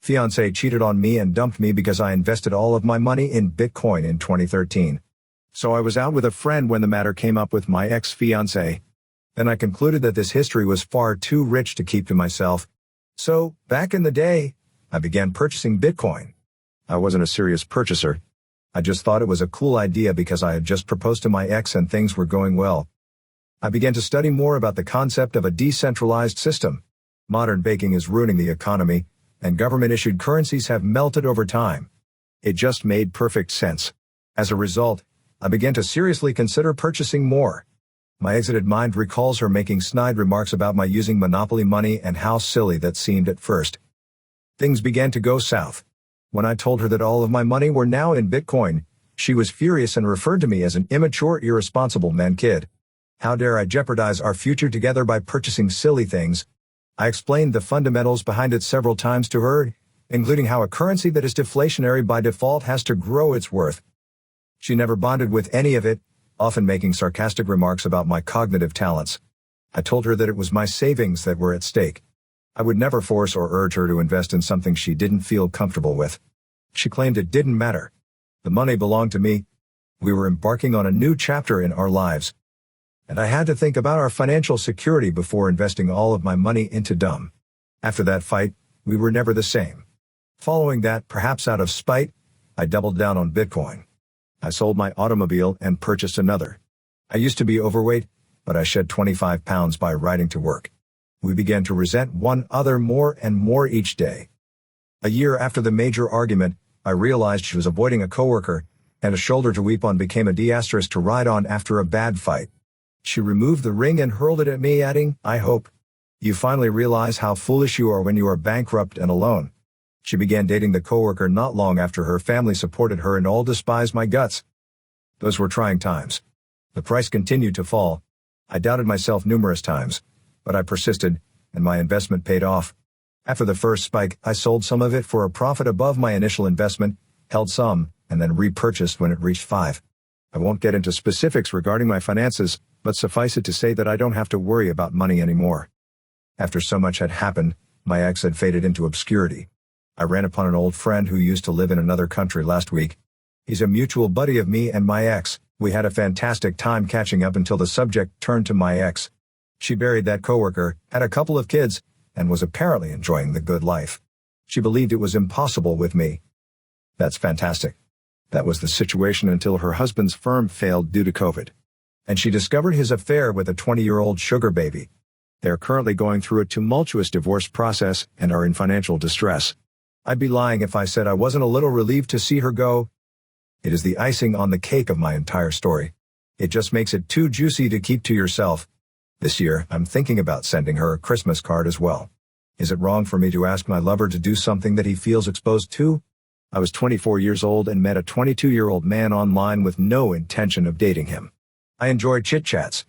fiance cheated on me and dumped me because I invested all of my money in Bitcoin in 2013. So I was out with a friend when the matter came up with my ex-fiance. Then I concluded that this history was far too rich to keep to myself. So, back in the day, I began purchasing Bitcoin. I wasn't a serious purchaser. I just thought it was a cool idea because I had just proposed to my ex and things were going well. I began to study more about the concept of a decentralized system. Modern banking is ruining the economy, and government-issued currencies have melted over time. It just made perfect sense. As a result, I began to seriously consider purchasing more. My exited mind recalls her making snide remarks about my using monopoly money and how silly that seemed at first. Things began to go south. When I told her that all of my money were now in Bitcoin, she was furious and referred to me as an immature, irresponsible man kid. How dare I jeopardize our future together by purchasing silly things? I explained the fundamentals behind it several times to her, including how a currency that is deflationary by default has to grow its worth. She never bonded with any of it, often making sarcastic remarks about my cognitive talents. I told her that it was my savings that were at stake. I would never force or urge her to invest in something she didn't feel comfortable with. She claimed it didn't matter. The money belonged to me. We were embarking on a new chapter in our lives. And I had to think about our financial security before investing all of my money into dumb. After that fight, we were never the same. Following that, perhaps out of spite, I doubled down on Bitcoin. I sold my automobile and purchased another. I used to be overweight, but I shed 25 pounds by riding to work. We began to resent one another more and more each day. A year after the major argument, I realized she was avoiding a coworker, and a shoulder to weep on became a D** to ride on after a bad fight. She removed the ring and hurled it at me, adding, "I hope you finally realize how foolish you are when you are bankrupt and alone." She began dating the coworker not long after her family supported her and all despised my guts. Those were trying times. The price continued to fall. I doubted myself numerous times, but I persisted, and my investment paid off. After the first spike, I sold some of it for a profit above my initial investment, held some, and then repurchased when it reached 5. I won't get into specifics regarding my finances, but suffice it to say that I don't have to worry about money anymore. After so much had happened, my ex had faded into obscurity. I ran upon an old friend who used to live in another country last week. He's a mutual buddy of me and my ex. We had a fantastic time catching up until the subject turned to my ex. She buried that coworker, had a couple of kids, and was apparently enjoying the good life. She believed it was impossible with me. That's fantastic. That was the situation until her husband's firm failed due to COVID. And she discovered his affair with a 20-year-old sugar baby. They are currently going through a tumultuous divorce process and are in financial distress. I'd be lying if I said I wasn't a little relieved to see her go. It is the icing on the cake of my entire story. It just makes it too juicy to keep to yourself. This year, I'm thinking about sending her a Christmas card as well. Is it wrong for me to ask my lover to do something that he feels exposed to? I was 24 years old and met a 22-year-old man online with no intention of dating him. I enjoyed chit-chats.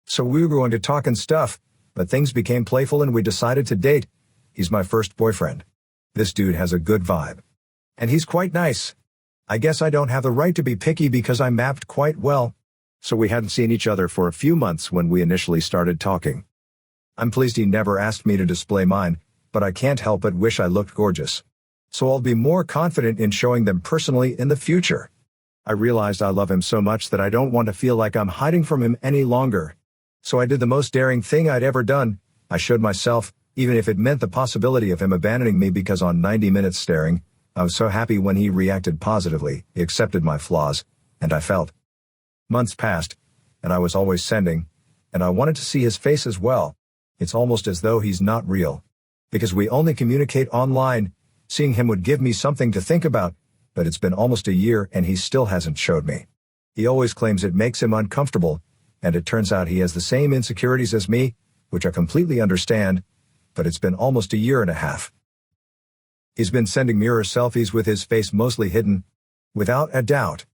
So we were going to talk and stuff, but things became playful and we decided to date. He's my first boyfriend. This dude has a good vibe. And he's quite nice. I guess I don't have the right to be picky because I mapped quite well. So we hadn't seen each other for a few months when we initially started talking. I'm pleased he never asked me to display mine, but I can't help but wish I looked gorgeous. So I'll be more confident in showing them personally in the future. I realized I love him so much that I don't want to feel like I'm hiding from him any longer. So I did the most daring thing I'd ever done. I showed myself, even if it meant the possibility of him abandoning me, because on 90 Minutes Staring, I was so happy when he reacted positively, he accepted my flaws, and I felt. Months passed, and I was always sending, and I wanted to see his face as well. It's almost as though he's not real. Because we only communicate online, seeing him would give me something to think about, but it's been almost a year and he still hasn't showed me. He always claims it makes him uncomfortable, and it turns out he has the same insecurities as me, which I completely understand, but it's been almost a year and a half. He's been sending mirror selfies with his face mostly hidden, without a doubt.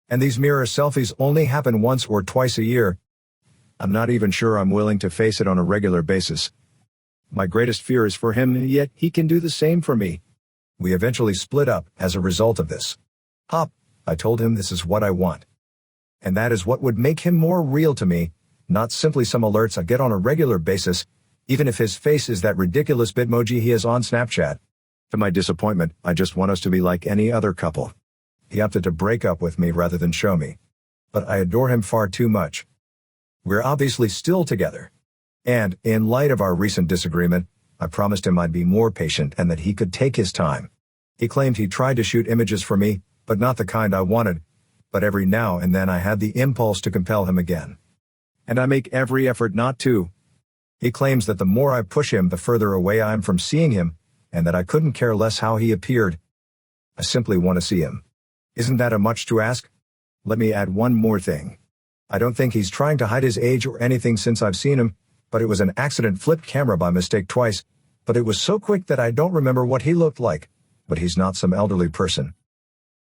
And these mirror selfies only happen once or twice a year. I'm not even sure I'm willing to face it on a regular basis. My greatest fear is for him, yet he can do the same for me. We eventually split up as a result of this. I told him this is what I want. And that is what would make him more real to me, not simply some alerts I get on a regular basis, even if his face is that ridiculous Bitmoji he has on Snapchat. To my disappointment, I just want us to be like any other couple. He opted to break up with me rather than show me. But I adore him far too much. We're obviously still together. And, in light of our recent disagreement, I promised him I'd be more patient and that he could take his time. He claimed he tried to shoot images for me, but not the kind I wanted. But every now and then I had the impulse to compel him again. And I make every effort not to. He claims that the more I push him, the further away I am from seeing him, and that I couldn't care less how he appeared. I simply want to see him. Isn't that a much to ask? Let me add one more thing. I don't think he's trying to hide his age or anything since I've seen him, but it was an accident flipped camera by mistake twice, but it was so quick that I don't remember what he looked like, but he's not some elderly person.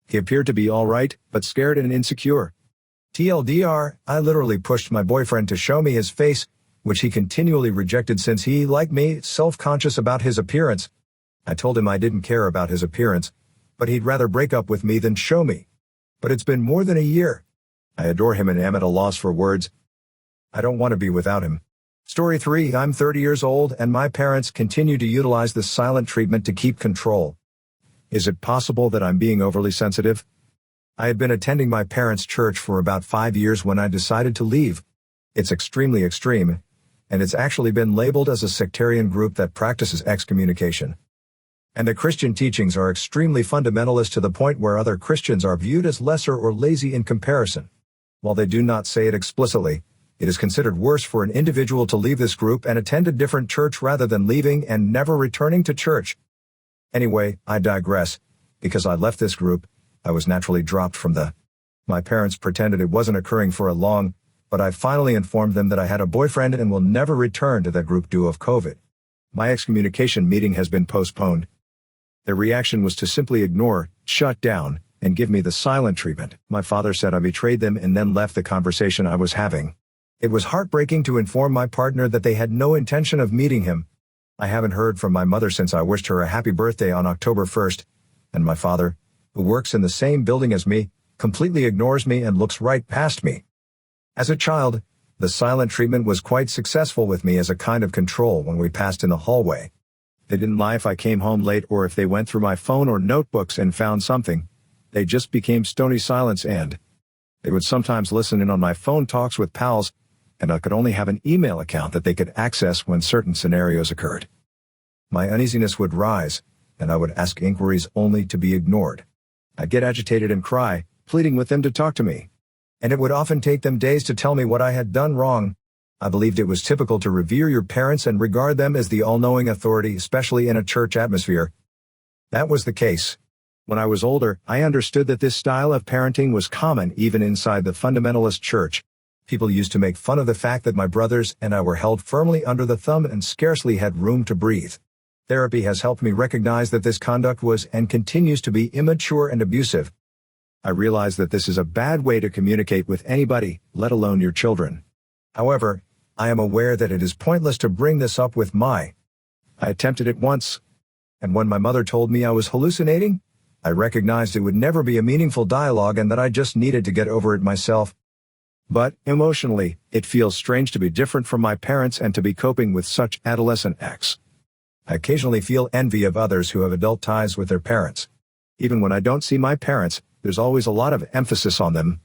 He appeared to be all right, but scared and insecure. TLDR, I literally pushed my boyfriend to show me his face, which he continually rejected since he, like me, self-conscious about his appearance. I told him I didn't care about his appearance, but he'd rather break up with me than show me. But it's been more than a year. I adore him and am at a loss for words. I don't want to be without him. Story 3, I'm 30 years old and my parents continue to utilize the silent treatment to keep control. Is it possible that I'm being overly sensitive? I had been attending my parents' church for about 5 years when I decided to leave. It's extremely extreme, and it's actually been labeled as a sectarian group that practices excommunication. And the Christian teachings are extremely fundamentalist to the point where other Christians are viewed as lesser or lazy in comparison. While they do not say it explicitly, it is considered worse for an individual to leave this group and attend a different church rather than leaving and never returning to church. Anyway, I digress. Because I left this group, I was naturally dropped from My parents pretended it wasn't occurring for a long, but I finally informed them that I had a boyfriend and will never return to that group due of COVID. My excommunication meeting has been postponed. Their reaction was to simply ignore, shut down, and give me the silent treatment. My father said I betrayed them and then left the conversation I was having. It was heartbreaking to inform my partner that they had no intention of meeting him. I haven't heard from my mother since I wished her a happy birthday on October 1st, and my father, who works in the same building as me, completely ignores me and looks right past me. As a child, the silent treatment was quite successful with me as a kind of control when we passed in the hallway. They didn't lie if I came home late or if they went through my phone or notebooks and found something. They just became stony silence and they would sometimes listen in on my phone talks with pals, and I could only have an email account that they could access when certain scenarios occurred. My uneasiness would rise, and I would ask inquiries only to be ignored. I'd get agitated and cry, pleading with them to talk to me. And it would often take them days to tell me what I had done wrong. I believed it was typical to revere your parents and regard them as the all-knowing authority, especially in a church atmosphere. That was the case. When I was older, I understood that this style of parenting was common even inside the fundamentalist church. People used to make fun of the fact that my brothers and I were held firmly under the thumb and scarcely had room to breathe. Therapy has helped me recognize that this conduct was and continues to be immature and abusive. I realize that this is a bad way to communicate with anybody, let alone your children. However, I am aware that it is pointless to bring this up with I attempted it once, and when my mother told me I was hallucinating, I recognized it would never be a meaningful dialogue and that I just needed to get over it myself. But, emotionally, it feels strange to be different from my parents and to be coping with such adolescent acts. I occasionally feel envy of others who have adult ties with their parents. Even when I don't see my parents, there's always a lot of emphasis on them.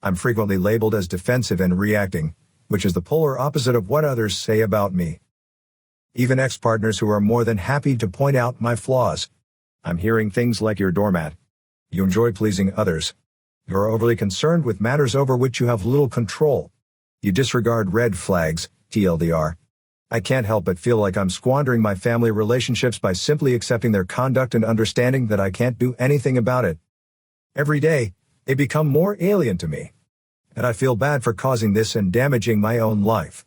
I'm frequently labeled as defensive and reacting, which is the polar opposite of what others say about me. Even ex-partners who are more than happy to point out my flaws. I'm hearing things like you're doormat. You enjoy pleasing others. You're overly concerned with matters over which you have little control. You disregard red flags, TLDR. I can't help but feel like I'm squandering my family relationships by simply accepting their conduct and understanding that I can't do anything about it. Every day, they become more alien to me. And I feel bad for causing this and damaging my own life.